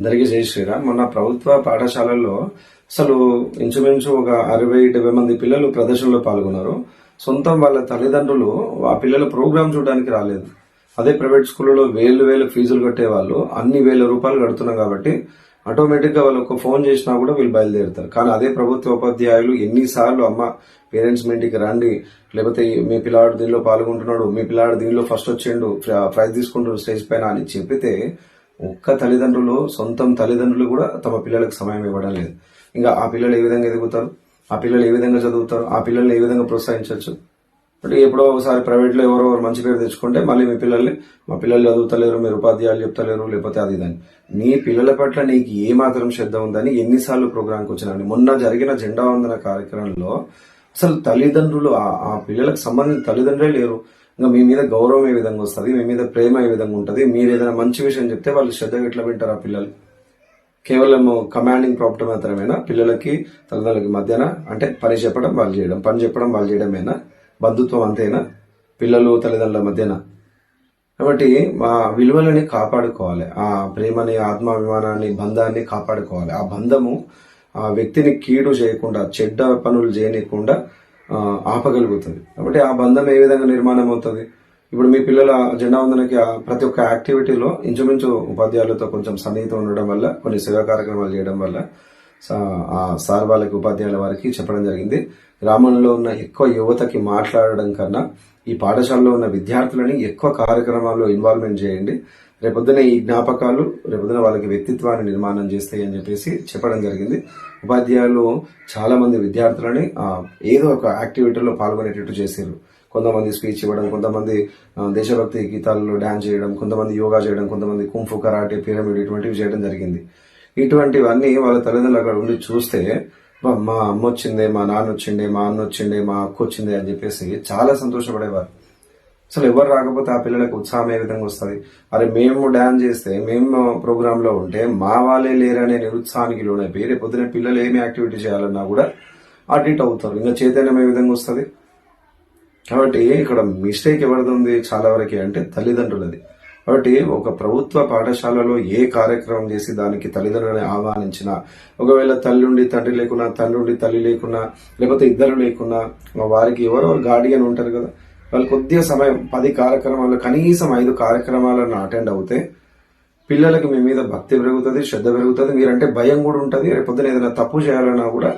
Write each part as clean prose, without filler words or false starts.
అందరికీ జై శ్రీరామ్. మొన్న ప్రభుత్వ పాఠశాలల్లో అసలు ఇంచుమించు ఒక 60-70 మంది పిల్లలు ప్రదర్శనలో పాల్గొన్నారు. సొంతం వాళ్ళ తల్లిదండ్రులు ఆ పిల్లల ప్రోగ్రామ్ చూడడానికి రాలేదు. అదే ప్రైవేట్ స్కూల్లో వేలు ఫీజులు కట్టేవాళ్ళు అన్ని వేల రూపాయలు కడుతున్నాం కాబట్టి ఆటోమేటిక్ గా వాళ్ళు ఒక ఫోన్ చేసినా కూడా వీళ్ళు బయలుదేరుతారు. కానీ అదే ప్రభుత్వ ఉపాధ్యాయులు ఎన్నిసార్లు అమ్మ పేరెంట్స్ మీటింగ్కి రండి, లేకపోతే మీ పిల్లాడు దీనిలో పాల్గొంటున్నాడు, మీ పిల్లాడు దీనిలో ఫస్ట్ వచ్చిండు, ప్రైజ్ తీసుకుంటాడు స్టేజ్ పైన అని చెప్పితే ఒక్క తల్లిదండ్రులు, సొంతం తల్లిదండ్రులు కూడా తమ పిల్లలకు సమయం ఇవ్వడం లేదు. ఇంకా ఆ పిల్లలు ఏ విధంగా ఎదుగుతారు, ఆ పిల్లలు ఏ విధంగా చదువుతారు, ఆ పిల్లల్ని ఏ విధంగా ప్రోత్సహించవచ్చు? అంటే ఎప్పుడో ఒకసారి ప్రైవేట్ లో ఎవరో మంచి పేరు తెచ్చుకుంటే మళ్ళీ మా పిల్లలు చదువుతలేరు, మీరు ఉపాధ్యాయులు చెప్తలేరు, లేకపోతే అది ఇదని. నీ పిల్లల పట్ల నీకు ఏ మాత్రం శ్రద్ధ ఉందని ఎన్నిసార్లు ప్రోగ్రాంకి వచ్చినాను. మొన్న జరిగిన జెండా వందన కార్యక్రమంలో అసలు తల్లిదండ్రులు ఆ పిల్లలకు సంబంధించిన తల్లిదండ్రులే లేరు. ఇంకా మీ మీద గౌరవం ఏ విధంగా వస్తుంది, మీ మీద ప్రేమ ఏ విధంగా ఉంటుంది, మీరు ఏదైనా మంచి విషయం చెప్తే వాళ్ళు శ్రద్ధగా ఎట్లా వింటారు? ఆ పిల్లలు కేవలం కమాండింగ్ ప్రాప్ట్ మాత్రమేనా పిల్లలకి తల్లిదండ్రులకి మధ్యన? అంటే పని చెప్పడం వాళ్ళు చేయడం, పని చెప్పడం వాళ్ళు చేయడమేనా? బంధుత్వం అంతేనా పిల్లలు తల్లిదండ్రుల మధ్యన? కాబట్టి మా విలువలని కాపాడుకోవాలి, ఆ ప్రేమని, ఆత్మాభిమానాన్ని, బంధాన్ని కాపాడుకోవాలి. ఆ బంధము ఆ వ్యక్తిని కీడు చేయకుండా, చెడ్డ పనులు చేయనీయకుండా ఆపగలుగుతుంది. కాబట్టి ఆ బంధం ఏ విధంగా నిర్మాణం అవుతుంది? ఇప్పుడు మీ పిల్లల జెండా వందనకి ప్రతి ఒక్క యాక్టివిటీలో ఇంచుమించు ఉపాధ్యాయులతో కొంచెం సన్నిహితం ఉండడం వల్ల, కొన్ని సేవా కార్యక్రమాలు చేయడం వల్ల ఆ సార్ వాళ్ళకి, ఉపాధ్యాయుల వారికి చెప్పడం జరిగింది. గ్రామంలో ఉన్న ఎక్కువ యువతకి మాట్లాడడం కన్నా ఈ పాఠశాలలో ఉన్న విద్యార్థులని ఎక్కువ కార్యక్రమాల్లో ఇన్వాల్వ్మెంట్ చేయండి. రేపొద్దున ఈ జ్ఞాపకాలు రేపొద్దున వాళ్ళకి వ్యక్తిత్వాన్ని నిర్మాణం చేస్తాయి అని చెప్పేసి చెప్పడం జరిగింది. ఉపాధ్యాయులు చాలా మంది విద్యార్థులని ఏదో ఒక యాక్టివిటీలో పాల్గొనేటట్టు చేశారు. కొంతమంది స్పీచ్ ఇవ్వడం, కొంతమంది దేశభక్తి గీతాల్లో డాన్స్ చేయడం, కొంతమంది యోగా చేయడం, కొంతమంది కుంఫు, కరాటే, పిరమిడ్ ఇటువంటివి చేయడం జరిగింది. ఇటువంటివన్నీ వాళ్ళ తల్లిదండ్రులు అక్కడ ఉండి చూస్తే మా అమ్మ వచ్చిందే, మా నాన్న వచ్చిండే, మా అన్న వచ్చిండే, మా అక్క వచ్చిందే అని చెప్పేసి చాలా సంతోషపడేవారు. అసలు ఎవరు రాకపోతే ఆ పిల్లలకు ఉత్సాహం ఏ విధంగా వస్తుంది? అరే మేము డాన్స్ చేస్తే, మేము ప్రోగ్రామ్ లో ఉంటే మా వాళ్ళే లేరనే నిరుత్సాహానికి లోనైపోయి రేపొద్దున పిల్లలు ఏమి యాక్టివిటీ చేయాలన్నా కూడా అటు ఇటు అవుతారు. ఇంకా చైతన్యం ఏ విధంగా వస్తుంది? కాబట్టి ఇక్కడ మిస్టేక్ ఎవరిది ఉంది చాలా వరకు అంటే తల్లిదండ్రులది. కాబట్టి ఒక ప్రభుత్వ పాఠశాలలో ఏ కార్యక్రమం చేసి దానికి తల్లిదండ్రులని ఆహ్వానించినా, ఒకవేళ తల్లుండి తండ్రి లేకున్నా, తండ్రుండి తల్లి లేకున్నా, లేకపోతే ఇద్దరు లేకున్నా, వారికి ఎవరో గార్డియన్ ఉంటారు కదా, వాళ్ళు కొద్దిగా సమయం 10 కార్యక్రమాలు, కనీసం 5 కార్యక్రమాలను అటెండ్ అవుతే పిల్లలకి మీ మీద భక్తి పెరుగుతుంది, శ్రద్ధ పెరుగుతుంది, మీరంటే భయం కూడా ఉంటుంది. రేపొద్దున ఏదైనా తప్పు చేయాలన్నా కూడా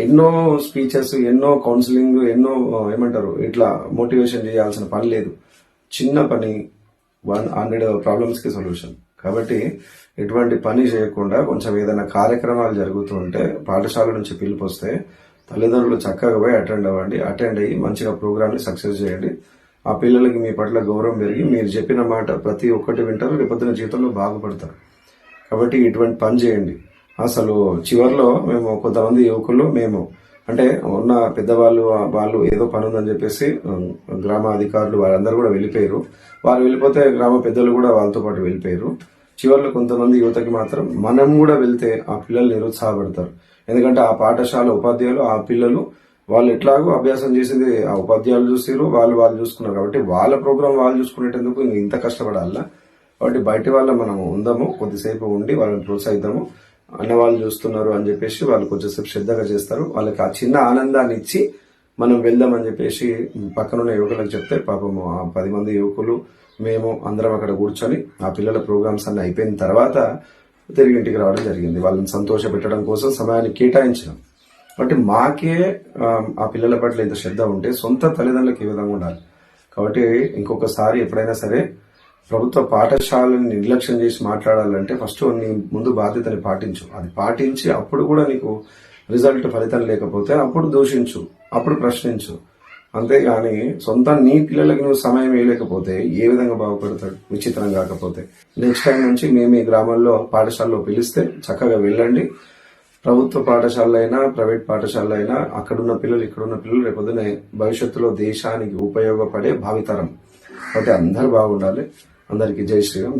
ఎన్నో స్పీచెస్, ఎన్నో కౌన్సిలింగ్, ఎన్నో ఏమంటారు ఇట్లా మోటివేషన్ చేయాల్సిన పని లేదు. చిన్న పని 100 ప్రాబ్లమ్స్ కి సొల్యూషన్. కాబట్టి ఎటువంటి పని చేయకుండా కొంచెం ఏదైనా కార్యక్రమాలు జరుగుతూ ఉంటే పాఠశాల నుంచి పిలుపు వస్తే తల్లిదండ్రులు చక్కగా పోయి అటెండ్ అయ్యి మంచిగా ప్రోగ్రామ్ ని సక్సెస్ చేయండి. ఆ పిల్లలకి మీ పట్ల గౌరవం పెరిగి మీరు చెప్పిన మాట ప్రతి ఒక్కటి వింటారు, రేపొద్దున జీవితంలో బాగుపడతారు. కాబట్టి ఇటువంటి పని చేయండి. అసలు చివరిలో మేము కొంతమంది యువకులు అంటే ఉన్న పెద్దవాళ్ళు వాళ్ళు ఏదో పని ఉందని చెప్పేసి గ్రామ అధికారులు వారందరూ కూడా వెళ్ళిపోయారు. వారు వెళ్ళిపోతే గ్రామ పెద్దలు కూడా వాళ్ళతో పాటు వెళ్ళిపోయారు. చివరిలో కొంతమంది యువతకి మాత్రం మనం కూడా వెళ్తే ఆ పిల్లలు నిరుత్సాహపడతారు. ఎందుకంటే ఆ పాఠశాల ఉపాధ్యాయులు, ఆ పిల్లలు వాళ్ళు ఎట్లాగో అభ్యాసం చేసేది ఆ ఉపాధ్యాయులు చూసారు, వాళ్ళు చూసుకున్నారు. కాబట్టి వాళ్ళ ప్రోగ్రామ్ వాళ్ళు చూసుకునేటందుకు ఇంత కష్టపడాలా? కాబట్టి బయట వాళ్ళ మనం ఉందాము, కొద్దిసేపు ఉండి వాళ్ళని ప్రోత్సహిద్దాము. అన్న వాళ్ళు చూస్తున్నారు అని చెప్పేసి వాళ్ళు కొంచెంసేపు శ్రద్ధగా చేస్తారు. వాళ్ళకి ఆ చిన్న ఆనందాన్ని ఇచ్చి మనం వెళ్దామని చెప్పేసి పక్కనున్న యువకులకు చెప్తే పాపము ఆ 10 మంది యువకులు మేము అందరం అక్కడ కూర్చొని ఆ పిల్లల ప్రోగ్రామ్స్ అన్ని అయిపోయిన తర్వాత తిరిగి ఇంటికి రావడం జరిగింది. వాళ్ళని సంతోష పెట్టడం కోసం సమయాన్ని కేటాయించడం. కాబట్టి మాకే ఆ పిల్లల పట్ల ఇంత శ్రద్ధ ఉంటే సొంత తల్లిదండ్రులకు ఏ విధంగా ఉండాలి? కాబట్టి ఇంకొకసారి ఎప్పుడైనా సరే ప్రభుత్వ పాఠశాలని నిర్లక్ష్యం చేసి మాట్లాడాలంటే ఫస్ట్ నీ ముందు బాధ్యతని పాటించు. అది పాటించి అప్పుడు కూడా నీకు రిజల్ట్, ఫలితం లేకపోతే అప్పుడు దూషించు, అప్పుడు ప్రశ్నించు. అంతేగాని నీ పిల్లలకి నువ్వు సమయం వేయలేకపోతే ఏ విధంగా బాగుపడతాడు? విచిత్రం కాకపోతే నెక్స్ట్ టైం నుంచి మేము ఈ గ్రామంలో పాఠశాలలో పిలిస్తే చక్కగా వెళ్ళండి. ప్రభుత్వ పాఠశాలలో అయినా, ప్రైవేట్ పాఠశాలలో అయినా అక్కడున్న పిల్లలు, ఇక్కడున్న పిల్లలు రేపొద్దున భవిష్యత్తులో దేశానికి ఉపయోగపడే భావితరం. కాబట్టి అందరూ బాగుండాలి. అందరికీ జై శ్రీరామ్.